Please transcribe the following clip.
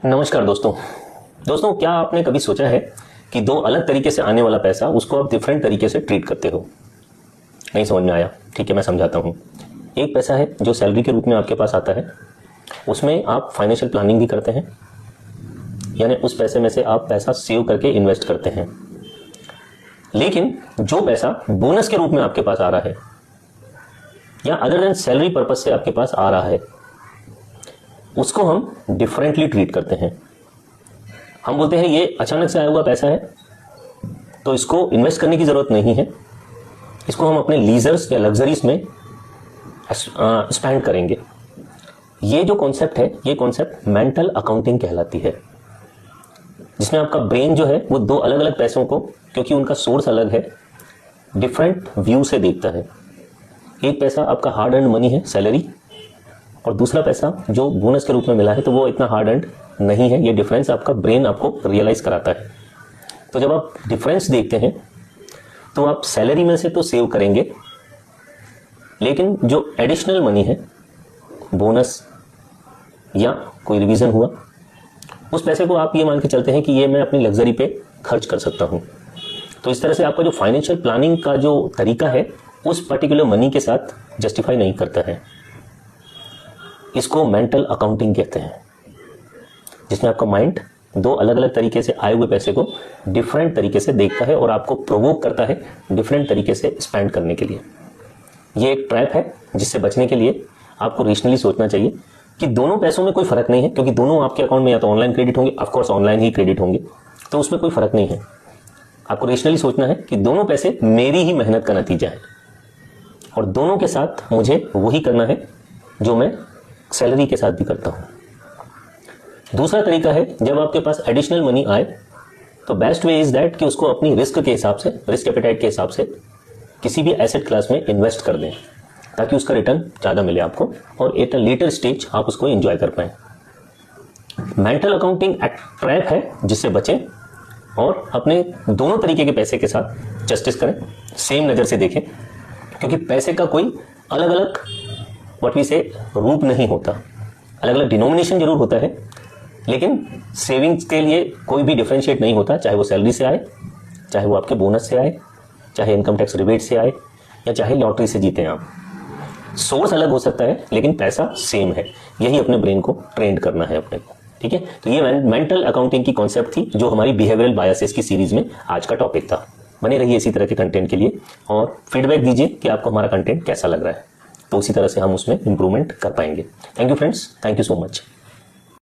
नमस्कार दोस्तों। क्या आपने कभी सोचा है कि दो अलग तरीके से आने वाला पैसा उसको आप डिफरेंट तरीके से ट्रीट करते हो? नहीं समझ में आया? ठीक है, मैं समझाता हूँ। एक पैसा है जो सैलरी के रूप में आपके पास आता है, उसमें आप फाइनेंशियल प्लानिंग भी करते हैं, यानी उस पैसे में से आप पैसा सेव करके इन्वेस्ट करते हैं। लेकिन जो पैसा बोनस के रूप में आपके पास आ रहा है या अदर देन सैलरी पर्पज से आपके पास आ रहा है, उसको हम डिफरेंटली ट्रीट करते हैं। हम बोलते हैं ये अचानक से आया हुआ पैसा है, तो इसको इन्वेस्ट करने की जरूरत नहीं है, इसको हम अपने लीजर्स या लग्जरीज में स्पेंड करेंगे। ये जो कॉन्सेप्ट है, ये कॉन्सेप्ट मेंटल अकाउंटिंग कहलाती है, जिसमें आपका ब्रेन जो है वो दो अलग अलग पैसों को, क्योंकि उनका सोर्स अलग है, डिफरेंट व्यू से देखता है। एक पैसा आपका हार्ड अर्न मनी है, सैलरी, और दूसरा पैसा जो बोनस के रूप में मिला है, तो वो इतना हार्ड अर्न नहीं है। ये डिफरेंस आपका ब्रेन आपको रियलाइज कराता है। तो जब आप डिफरेंस देखते हैं तो आप सैलरी में से तो सेव करेंगे, लेकिन जो एडिशनल मनी है, बोनस या कोई रिवीजन हुआ, उस पैसे को आप ये मान के चलते हैं कि ये मैं अपनी लग्जरी पे खर्च कर सकता हूं। तो इस तरह से आपका जो फाइनेंशियल प्लानिंग का जो तरीका है उस पर्टिकुलर मनी के साथ जस्टिफाई नहीं करता है। इसको मेंटल अकाउंटिंग कहते हैं, जिसमें आपका माइंड दो अलग अलग तरीके से आए हुए पैसे को डिफरेंट तरीके से देखता है और आपको प्रोवोक करता है डिफरेंट तरीके से स्पेंड करने के लिए। ये एक ट्रैप है जिससे बचने के लिए आपको रेशनली सोचना चाहिए कि दोनों पैसों में कोई फर्क नहीं है, क्योंकि दोनों आपके अकाउंट में या तो ऑनलाइन क्रेडिट होंगे, ऑफकोर्स ऑनलाइन ही क्रेडिट होंगे, तो उसमें कोई फर्क नहीं है। आपको रेशनली सोचना है कि दोनों पैसे मेरी ही मेहनत का नतीजा है और दोनों के साथ मुझे वही करना है जो मैं सैलरी के साथ भी करता हूं। दूसरा तरीका है, जब आपके पास एडिशनल मनी आए तो बेस्ट वे इज दैट कि उसको अपनी रिस्क के हिसाब से, रिस्क एपेटाइट के हिसाब से किसी भी एसेट क्लास में इन्वेस्ट कर दें, ताकि उसका रिटर्न ज्यादा मिले आपको और एट अ लेटर स्टेज आप उसको एंजॉय कर पाएं। मेंटल अकाउंटिंग एक ट्रैप है जिससे बचें और अपने दोनों तरीके के पैसे के साथ जस्टिस करें, सेम नजर से देखें, क्योंकि पैसे का कोई अलग अलग व्हाट वी से रूप नहीं होता। अलग अलग डिनोमिनेशन जरूर होता है, लेकिन सेविंग्स के लिए कोई भी डिफरेंशिएट नहीं होता, चाहे वो सैलरी से आए, चाहे वो आपके बोनस से आए, चाहे इनकम टैक्स रिबेट से आए, या चाहे लॉटरी से जीते आप। सोर्स अलग हो सकता है लेकिन पैसा सेम है। यही अपने ब्रेन को ट्रेंड करना है अपने को। ठीक है, तो ये मेंटल अकाउंटिंग की कॉन्सेप्ट थी जो हमारी बिहेवियरल बायसेस की सीरीज में आज का टॉपिक था। बने रहिए इसी तरह के कंटेंट के लिए और फीडबैक दीजिए कि आपको हमारा कंटेंट कैसा लग रहा है, तो उसी तरह से हम उसमें इंप्रूवमेंट कर पाएंगे। Thank you friends, thank you so much.